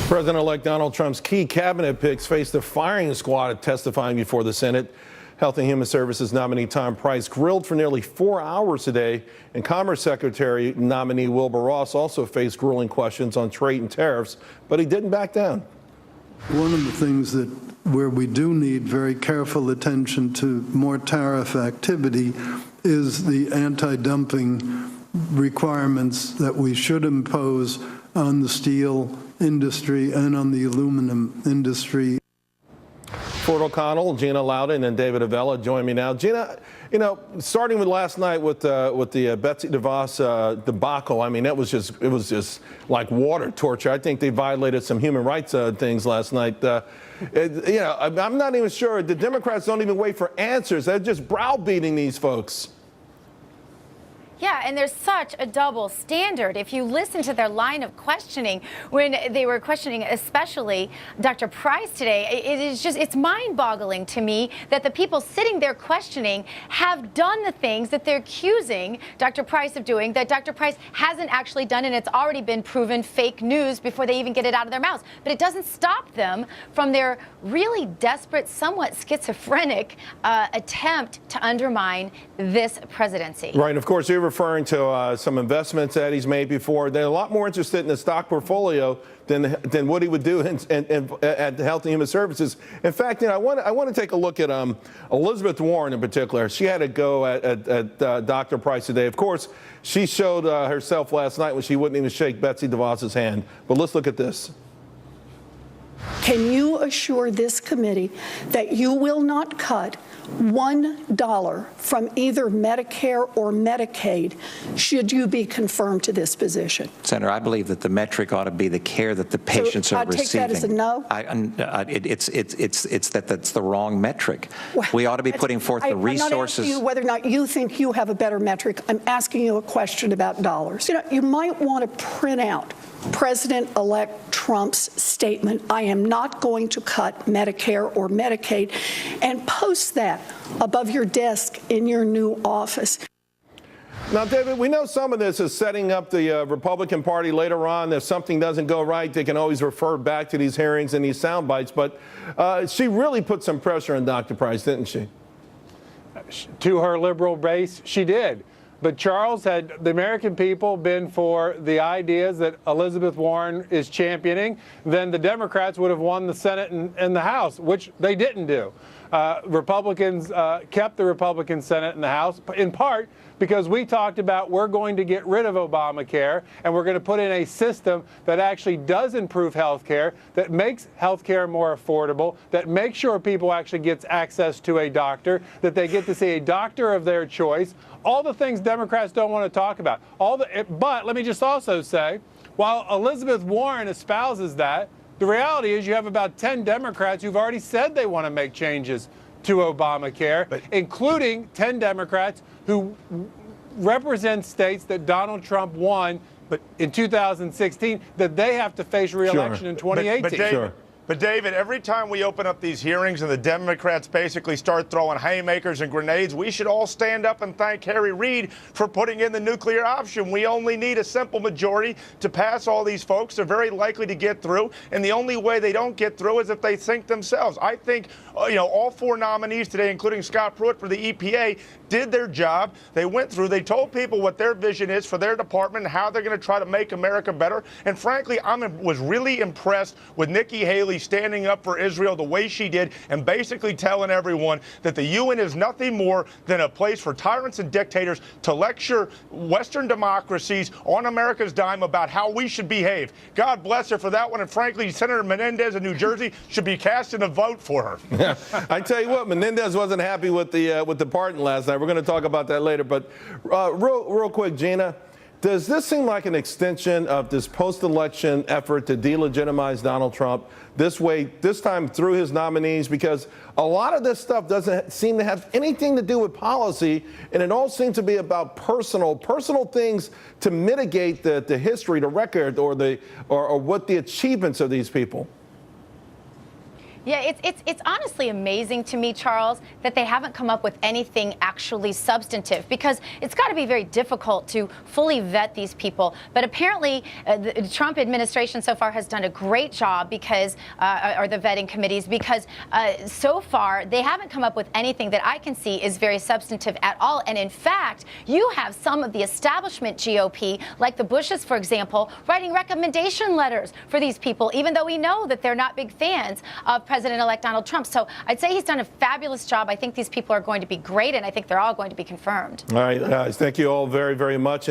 President-elect Donald Trump's key cabinet picks faced a firing squad testifying before the Senate. Health and Human Services nominee Tom Price grilled for nearly 4 hours today, and Commerce Secretary nominee Wilbur Ross also faced grueling questions on trade and tariffs, but he didn't back down. One of the things where we do need very careful attention to more tariff activity is the anti-dumping requirements that we should impose on the steel industry and on the aluminum industry. Fort O'Connell, Gina Loudon, and David Avella join me now. Gina, you know, starting with last night with the Betsy DeVos debacle, I mean, it was just like water torture. I think they violated some human rights things last night. You know, I'm not even sure. The Democrats don't even wait for answers. They're just browbeating these folks. Yeah, and there's such a double standard. If you listen to their line of questioning, when they were questioning especially Dr. Price today, it's mind-boggling to me that the people sitting there questioning have done the things that they're accusing Dr. Price of doing, that Dr. Price hasn't actually done, and it's already been proven fake news before they even get it out of their mouths. But it doesn't stop them from their really desperate, somewhat schizophrenic attempt to undermine this presidency. Right, and of course, you're referring to some investments that he's made before. They're a lot more interested in the stock portfolio than what he would do at the Health and Human Services. In fact, you know, I want to take a look at Elizabeth Warren in particular. She had a go at Dr. Price today. Of course, she showed herself last night when she wouldn't even shake Betsy DeVos's hand. But let's look at this. Can you assure this committee that you will not cut $1 from either Medicare or Medicaid should you be confirmed to this position? Senator, I believe that the metric ought to be the care that the patients are receiving. I take that as a no? It's that's the wrong metric. Well, we ought to be putting forth the resources. I'm not asking you whether or not you think you have a better metric. I'm asking you a question about dollars. You know, you might want to print out President-elect Trump's statement, I am not going to cut Medicare or Medicaid, and post that above your desk in your new office. Now, David, we know some of this is setting up the Republican Party later on. If something doesn't go right, they can always refer back to these hearings and these sound bites. But she really put some pressure on Dr. Price, didn't she? To her liberal base, she did. But Charles, had the American people been for the ideas that Elizabeth Warren is championing, then the Democrats would have won the Senate and the House, which they didn't do. Republicans kept the Republican Senate and the House, in part because we talked about we're going to get rid of Obamacare and we're going to put in a system that actually does improve health care, that makes health care more affordable, that makes sure people actually get access to a doctor, that they get to see a doctor of their choice. All the things Democrats don't want to talk about. But let me just also say, while Elizabeth Warren espouses that, the reality is you have about 10 Democrats who've already said they want to make changes to Obamacare, including 10 Democrats who represent states that Donald Trump won in 2016, that they have to face re-election in 2018. But David, every time we open up these hearings and the Democrats basically start throwing haymakers and grenades, we should all stand up and thank Harry Reid for putting in the nuclear option. We only need a simple majority to pass all these folks. They're very likely to get through, and the only way they don't get through is if they think themselves. I think, you know, all 4 nominees today, including Scott Pruitt for the EPA, did their job. They went through, they told people what their vision is for their department and how they're going to try to make America better. And frankly, I was really impressed with Nikki Haley standing up for Israel the way she did and basically telling everyone that the UN is nothing more than a place for tyrants and dictators to lecture Western democracies on America's dime about how we should behave. God bless her for that one. And frankly, Senator Menendez in New Jersey should be casting a vote for her. I tell you what, Menendez wasn't happy with the pardon last night. We're going to talk about that later. But real quick, Gina, does this seem like an extension of this post-election effort to delegitimize Donald Trump this time through his nominees? Because a lot of this stuff doesn't seem to have anything to do with policy, and it all seems to be about personal things to mitigate the history, the record, or what the achievements of these people. Yeah, it's honestly amazing to me, Charles, that they haven't come up with anything actually substantive, because it's got to be very difficult to fully vet these people. But apparently, the Trump administration so far has done a great job because, or the vetting committees, because so far they haven't come up with anything that I can see is very substantive at all. And in fact, you have some of the establishment GOP, like the Bushes, for example, writing recommendation letters for these people, even though we know that they're not big fans of President-elect Donald Trump. So I'd say he's done a fabulous job. I think these people are going to be great, and I think they're all going to be confirmed. All right, guys, thank you all very, very much.